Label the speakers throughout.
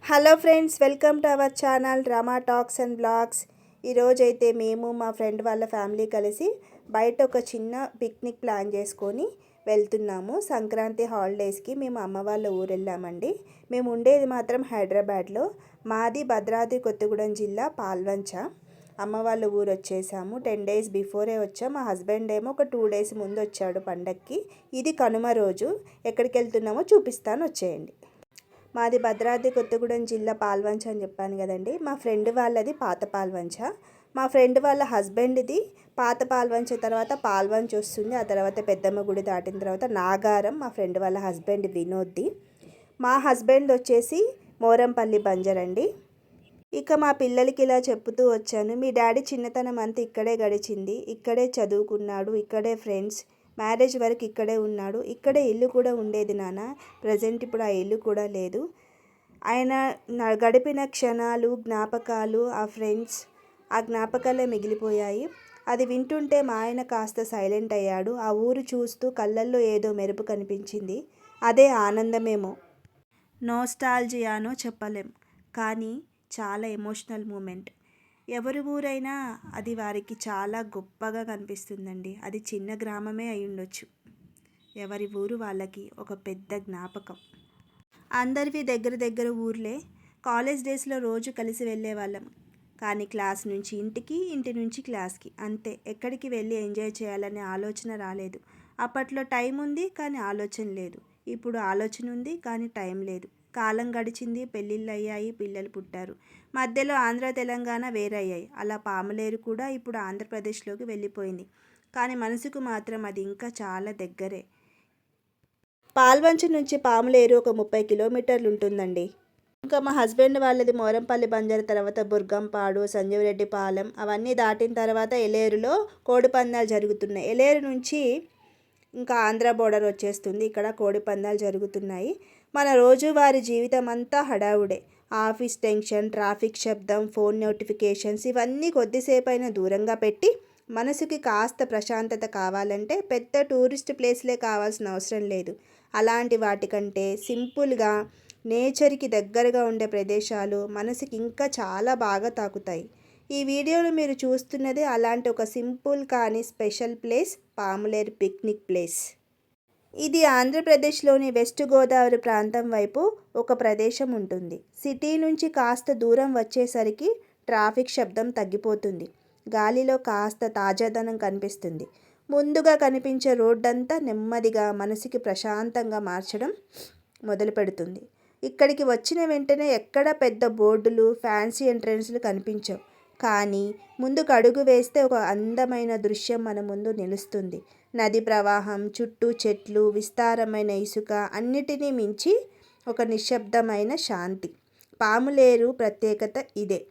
Speaker 1: Hello friends, welcome to our channel Rama talks and blogs. ఈరోజైతే మేము మా ఫ్రెండ్ వాళ్ళ ఫ్యామిలీ కలిసి బయట ఒక చిన్న పిక్నిక్ ప్లాన్ చేసుకొని వెళ్తున్నాము. సంక్రాంతి హాలిడేస్కి మేము అమ్మ వాళ్ళ ఊరు వెళ్ళామండి. మేము ఉండేది మాత్రం హైదరాబాద్లో. మాది భద్రాద్రి కొత్తగూడెం జిల్లా పాల్వంచ. అమ్మ వాళ్ళ ఊరు వచ్చేసాము. 10 డేస్ బిఫోరే వచ్చాం. మా హస్బెండ్ ఏమో ఒక 2 డేస్ ముందు వచ్చాడు పండక్కి. ఇది కనుమ రోజు. ఎక్కడికి వెళ్తున్నామో చూపిస్తాను, వచ్చేయండి. మాది భద్రాద్రి కొత్తగూడెం జిల్లా పాల్వంచ అని చెప్పాను కదండి. మా ఫ్రెండ్ వాళ్ళది పాత పాల్వంచ. మా ఫ్రెండ్ వాళ్ళ హస్బెండ్ది పాత పాల్వంచ తర్వాత పాల్వంచ వస్తుంది. ఆ తర్వాత పెద్దమ్మ గుడి దాటిన తర్వాత నాగారం మా ఫ్రెండ్ వాళ్ళ హస్బెండ్ వినోద్ది. మా హస్బెండ్ వచ్చేసి మోరంపల్లి బంజర్ అండి. ఇక మా పిల్లలకి ఇలా చెప్తూ వచ్చాను, మీ డాడీ చిన్నతనం అంతా ఇక్కడే గడిచింది, ఇక్కడే చదువుకున్నాడు, ఇక్కడే ఫ్రెండ్స్, మ్యారేజ్ వరకు ఇక్కడే ఉన్నాడు, ఇక్కడే ఇల్లు కూడా ఉండేది నాన్న. ప్రజెంట్ ఇప్పుడు ఆ ఇల్లు కూడా లేదు. ఆయన గడిపిన క్షణాలు, జ్ఞాపకాలు, ఆ ఫ్రెండ్స్, ఆ జ్ఞాపకాలే మిగిలిపోయాయి. అది వింటుంటే మా ఆయన కాస్త సైలెంట్ అయ్యాడు. ఆ ఊరు చూస్తూ కళ్ళల్లో ఏదో మెరుపు కనిపించింది. అదే ఆనందమేమో, నోస్టాల్జియానో చెప్పలేం, కానీ చాలా ఎమోషనల్ మూమెంట్. ఎవరి ఊరైనా అది వారికి చాలా గొప్పగా కనిపిస్తుందండి. అది చిన్న గ్రామమే అయి ఉండొచ్చు. ఎవరి ఊరు వాళ్ళకి ఒక పెద్ద జ్ఞాపకం. అందరివి దగ్గర దగ్గర ఊర్లే. కాలేజ్ డేస్లో రోజు కలిసి వెళ్ళేవాళ్ళం. కానీ క్లాస్ నుంచి ఇంటికి, ఇంటి నుంచి క్లాస్కి, అంతే. ఎక్కడికి వెళ్ళి ఎంజాయ్ చేయాలనే ఆలోచన రాలేదు. అప్పట్లో టైం ఉంది కానీ ఆలోచన లేదు. ఇప్పుడు ఆలోచన ఉంది కానీ టైం లేదు. కాలం గడిచింది, పెళ్ళిళ్ళు అయ్యాయి, పిల్లలు పుట్టారు. మధ్యలో ఆంధ్ర తెలంగాణ వేరయ్యాయి. అలా పాములేరు కూడా ఇప్పుడు ఆంధ్రప్రదేశ్లోకి వెళ్ళిపోయింది. కానీ మనసుకు మాత్రం అది ఇంకా చాలా దగ్గరే. పాల్వంచ నుంచి పాములేరు ఒక 30 కిలోమీటర్లు ఉంటుందండి. ఇంకా మా హస్బెండ్ వాళ్ళది మోరంపల్లి బంజారు తర్వాత బుర్గంపాడు, సంజీవరెడ్డి పాలెం, అవన్నీ దాటిన తర్వాత ఎలేరులో కోడిపందాలు జరుగుతున్నాయి. ఎలేరు నుంచి ఇంకా ఆంధ్ర బోర్డర్ వచ్చేస్తుంది. ఇక్కడ కోడిపందాలు జరుగుతున్నాయి. మన రోజువారీ జీవితం అంతా హడావుడే. ఆఫీస్ టెన్షన్, ట్రాఫిక్ శబ్దం, ఫోన్ నోటిఫికేషన్స్, ఇవన్నీ కొద్దిసేపైనా దూరంగా పెట్టి మనసుకి కాస్త ప్రశాంతత కావాలంటే పెద్ద టూరిస్ట్ ప్లేస్లే కావాల్సిన అవసరం లేదు. అలాంటి వాటికంటే సింపుల్గా నేచర్కి దగ్గరగా ఉండే ప్రదేశాలు మనసుకి ఇంకా చాలా బాగా తాకుతాయి. ఈ వీడియోలో మీరు చూస్తున్నది అలాంటి ఒక సింపుల్ కానీ special place, Pamuleru picnic place. ఇది ఆంధ్రప్రదేశ్లోని వెస్ట్ గోదావరి ప్రాంతం వైపు ఒక ప్రదేశం ఉంటుంది. సిటీ నుంచి కాస్త దూరం వచ్చేసరికి ట్రాఫిక్ శబ్దం తగ్గిపోతుంది. గాలిలో కాస్త తాజాదనం కనిపిస్తుంది. ముందుగా కనిపించే రోడ్డంతా నెమ్మదిగా మనసుకి ప్రశాంతంగా మార్చడం మొదలు పెడుతుంది. ఇక్కడికి వచ్చిన వెంటనే ఎక్కడ పెద్ద బోర్డులు, ఫ్యాన్సీ ఎంట్రన్స్లు కనిపించవు. కానీ ముందుకు అడుగు వేస్తే ఒక అందమైన దృశ్యం మన ముందు నిలుస్తుంది. నది ప్రవాహం, చుట్టూ చెట్లు, విస్తారమైన ఇసుక, అన్నిటినీ మించి ఒక నిశ్శబ్దమైన శాంతి. పాములేరు ప్రత్యేకత ఇదే.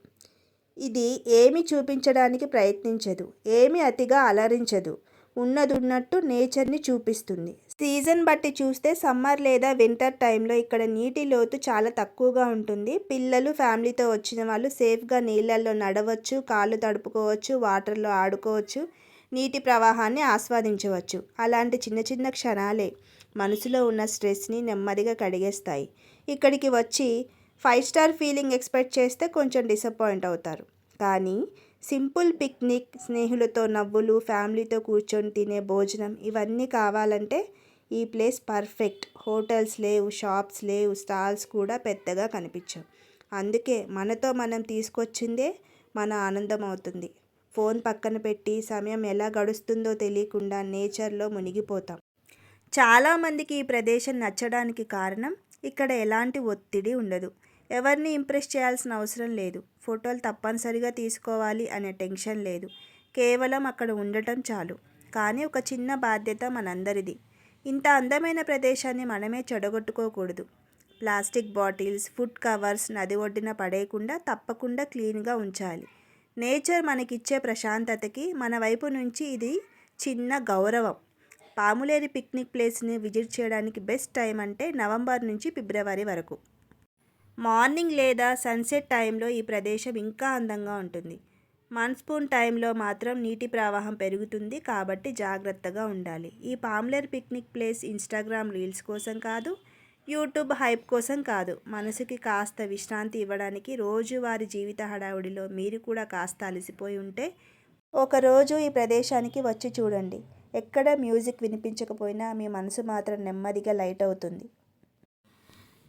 Speaker 1: ఇది ఏమి చూపించడానికి ప్రయత్నించదు, ఏమి అతిగా అలరించదు. ఉన్నదున్నట్టు నేచర్ని చూపిస్తుంది. సీజన్ బట్టి చూస్తే సమ్మర్ లేదా వింటర్ టైంలో ఇక్కడ నీటి లోతు చాలా తక్కువగా ఉంటుంది. పిల్లలు, ఫ్యామిలీతో వచ్చిన వాళ్ళు సేఫ్గా నీళ్ళల్లో నడవచ్చు, కాళ్ళు తడుపుకోవచ్చు, వాటర్లో ఆడుకోవచ్చు, నీటి ప్రవాహాన్ని ఆస్వాదించవచ్చు. అలాంటి చిన్న చిన్న క్షణాలే మనసులో ఉన్న స్ట్రెస్ని నెమ్మదిగా కడిగేస్తాయి. ఇక్కడికి వచ్చి 5 స్టార్ ఫీలింగ్ ఎక్స్పెక్ట్ చేస్తే కొంచెం డిసప్పాయింట్ అవుతారు. కానీ సింపుల్ పిక్నిక్, స్నేహితులతో నవ్వులు, ఫ్యామిలీతో కూర్చొని తినే భోజనం, ఇవన్నీ కావాలంటే ఈ ప్లేస్ పర్ఫెక్ట్. హోటల్స్ లేవు, షాప్స్ లేవు, స్టాల్స్ కూడా పెద్దగా కనిపించవు. అందుకే మనతో మనం తీసుకొచ్చిందే మన ఆనందం అవుతుంది. ఫోన్ పక్కన పెట్టి సమయం ఎలా గడుస్తుందో తెలియకుండా నేచర్లో మునిగిపోతాం. చాలామందికి ఈ ప్రదేశం నచ్చడానికి కారణం ఇక్కడ ఎలాంటి ఒత్తిడి ఉండదు. ఎవరిని ఇంప్రెస్ చేయాల్సిన అవసరం లేదు. ఫోటోలు తప్పనిసరిగా తీసుకోవాలి అనే టెన్షన్ లేదు. కేవలం అక్కడ ఉండటం చాలు. కానీ ఒక చిన్న బాధ్యత మనందరిది. ఇంత అందమైన ప్రదేశాన్ని మనమే చెడగొట్టుకోకూడదు. ప్లాస్టిక్ బాటిల్స్, ఫుడ్ కవర్స్ నది ఒడ్డున పడేయకుండా తప్పకుండా క్లీన్గా ఉంచాలి. నేచర్ మనకిచ్చే ప్రశాంతతకి మన వైపు నుంచి ఇది చిన్న గౌరవం. పాములేరు పిక్నిక్ ప్లేస్ని విజిట్ చేయడానికి బెస్ట్ టైం అంటే నవంబర్ నుంచి ఫిబ్రవరి వరకు. మార్నింగ్ లేదా సన్సెట్ టైంలో ఈ ప్రదేశం ఇంకా అందంగా ఉంటుంది. మాన్సూన్ టైంలో మాత్రం నీటి ప్రవాహం పెరుగుతుంది కాబట్టి జాగ్రత్తగా ఉండాలి. ఈ Pamuleru picnic place Instagram reels కోసం కాదు, యూట్యూబ్ హైప్ కోసం కాదు, మనసుకి కాస్త విశ్రాంతి ఇవ్వడానికి. రోజువారీ జీవిత హడావుడిలో మీరు కూడా కాస్త అలసిపోయి ఉంటే ఒకరోజు ఈ ప్రదేశానికి వచ్చి చూడండి. ఎక్కడ మ్యూజిక్ వినిపించకపోయినా మీ మనసు మాత్రం నెమ్మదిగా లైట్ అవుతుంది.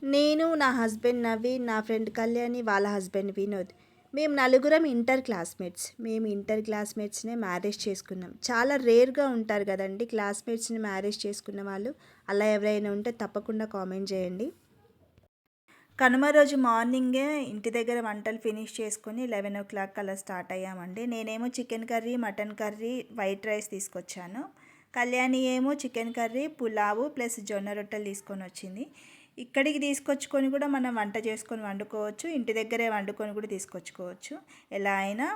Speaker 1: నేను, నా హస్బెండ్ నవీన్, నా ఫ్రెండ్ కళ్యాణి, వాళ్ళ హస్బెండ్ వినోద్, మేము నలుగురం ఇంటర్ క్లాస్మేట్స్. మేము ఇంటర్ క్లాస్మేట్స్నే మ్యారేజ్ చేసుకున్నాం. చాలా రేర్గా ఉంటారు కదండి క్లాస్మేట్స్ని మ్యారేజ్ చేసుకున్న వాళ్ళు. అలా ఎవరైనా ఉంటే తప్పకుండా కామెంట్ చేయండి. కనుమ రోజు మార్నింగే ఇంటి దగ్గర వంటలు ఫినిష్ చేసుకొని 11 అలా స్టార్ట్ అయ్యామండి. నేనేమో chicken curry, mutton curry, white rice తీసుకొచ్చాను. కళ్యాణి ఏమో చికెన్ కర్రీ, పులావు ప్లస్ జొన్న రొట్టెలు తీసుకొని వచ్చింది. ఇక్కడికి తీసుకొచ్చుకొని కూడా మనం వంట చేసుకొని వండుకోవచ్చు, ఇంటి దగ్గరే వండుకొని కూడా తీసుకొచ్చుకోవచ్చు. ఎలా అయినా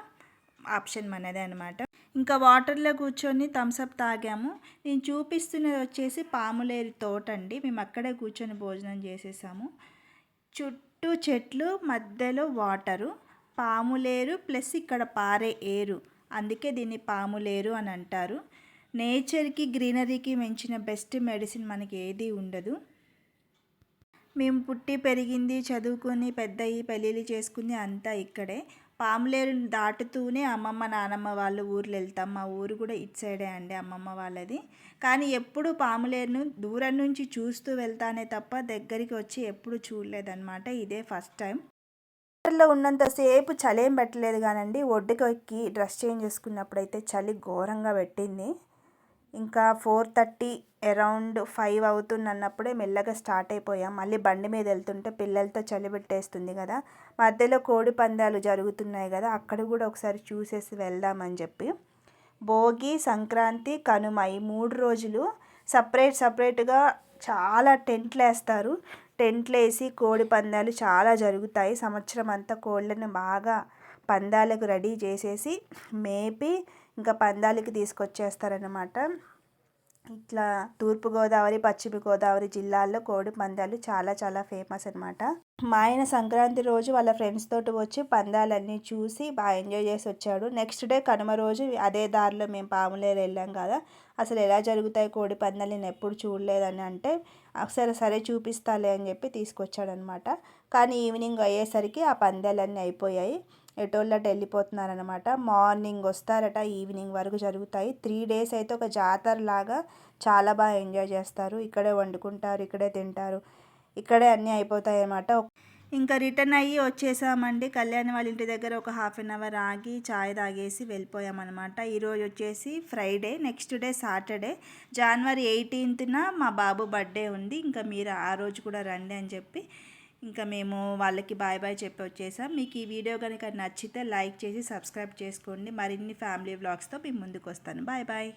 Speaker 1: ఆప్షన్ మనదే అనమాట. ఇంకా వాటర్లో కూర్చొని థమ్స్అప్ తాగాము. నేను చూపిస్తున్నది వచ్చేసి పాములేరు తోట అండి. మేము అక్కడే కూర్చొని భోజనం చేసేసాము. చుట్టూ చెట్లు, మధ్యలో వాటరు, పాములేరు ప్లస్ ఇక్కడ పారే ఏరు, అందుకే దీన్ని పాములేరు అని అంటారు. నేచర్కి, గ్రీనరీకి మించిన బెస్ట్ మెడిసిన్ మనకి ఏది ఉండదు. మేము పుట్టి పెరిగింది, చదువుకొని పెద్దయి పెళ్ళిళ్ళు చేసుకుంది అంతా ఇక్కడే. పాములేరు దాటుతూనే అమ్మమ్మ నానమ్మ వాళ్ళ ఊర్లు వెళ్తాం. మా ఊరు కూడా ఇటు సైడే అండి అమ్మమ్మ వాళ్ళది. కానీ ఎప్పుడు పాములేరును దూరం నుంచి చూస్తూ వెళ్తానే తప్ప దగ్గరికి వచ్చి ఎప్పుడు చూడలేదన్నమాట. ఇదే ఫస్ట్ టైం. వాటర్లో ఉన్నంతసేపు చలేం పెట్టలేదు కానండి, ఒడ్డుకు ఎక్కి డ్రెస్ చేంజ్ చేసుకున్నప్పుడు అయితే చలి ఘోరంగా పెట్టింది. ఇంకా 4:30 అరౌండ్ 5 అవుతున్నప్పుడే మెల్లగా స్టార్ట్ అయిపోయాం. మళ్ళీ బండి మీద వెళ్తుంటే పిల్లలతో చలి పెట్టేస్తుంది కదా, మధ్యలో కోడి పందాలు జరుగుతున్నాయి కదా, అక్కడ కూడా ఒకసారి చూసేసి వెళ్దామని చెప్పి. భోగి, సంక్రాంతి, కనుమ ఈ 3 రోజులు సపరేట్గా చాలా టెంట్లు వేస్తారు. టెంట్లు వేసి కోడి పందాలు చాలా జరుగుతాయి. సంవత్సరం అంతా కోళ్ళని బాగా పందాలకు రెడీ చేసేసి మేపి ఇంకా పందాలకి తీసుకొచ్చేస్తారనమాట. ఇట్లా తూర్పుగోదావరి, పశ్చిమ గోదావరి జిల్లాల్లో కోడి పందాలు చాలా ఫేమస్ అనమాట. మా ఆయన సంక్రాంతి రోజు వాళ్ళ ఫ్రెండ్స్ తోటి వచ్చి పందాలన్నీ చూసి బాగా ఎంజాయ్ చేసి వచ్చాడు. నెక్స్ట్ డే కనుమ రోజు అదే దారిలో మేము పాములేరు వెళ్ళాం కదా, అసలు ఎలా జరుగుతాయి కోడి పందాలు నేను ఎప్పుడు చూడలేదని అంటే సరే చూపిస్తాలే అని చెప్పి తీసుకొచ్చాడనమాట. కానీ ఈవినింగ్ అయ్యేసరికి ఆ పందాలన్నీ అయిపోయాయి. ఎటోళ్ళట వెళ్ళిపోతున్నారనమాట. మార్నింగ్ వస్తారట, ఈవినింగ్ వరకు జరుగుతాయి. 3 days అయితే ఒక జాతర లాగా చాలా బాగా ఎంజాయ్ చేస్తారు. ఇక్కడే వండుకుంటారు, ఇక్కడే తింటారు, ఇక్కడే అన్నీ అయిపోతాయి అన్నమాట. ఇంకా రిటర్న్ అయ్యి వచ్చేసామండి. కళ్యాణ్ వాళ్ళ ఇంటి దగ్గర ఒక 1/2 hour ఆగి చాయ్ తాగేసి వెళ్ళిపోయామన్నమాట. ఈరోజు వచ్చేసి Friday, next day Saturday. January 18th మా బాబు బర్త్డే ఉంది. ఇంకా మీరు ఆ రోజు కూడా రండి అని చెప్పి ఇంకా మేము వాళ్ళకి బాయ్ చెప్పి వచ్చేసాం. మీకు ఈ వీడియో కనుక నచ్చితే లైక్ చేసి సబ్స్క్రైబ్ చేసుకోండి. మరిన్ని ఫ్యామిలీ వ్లాగ్స్తో మేము ముందుకు వస్తాను. బాయ్.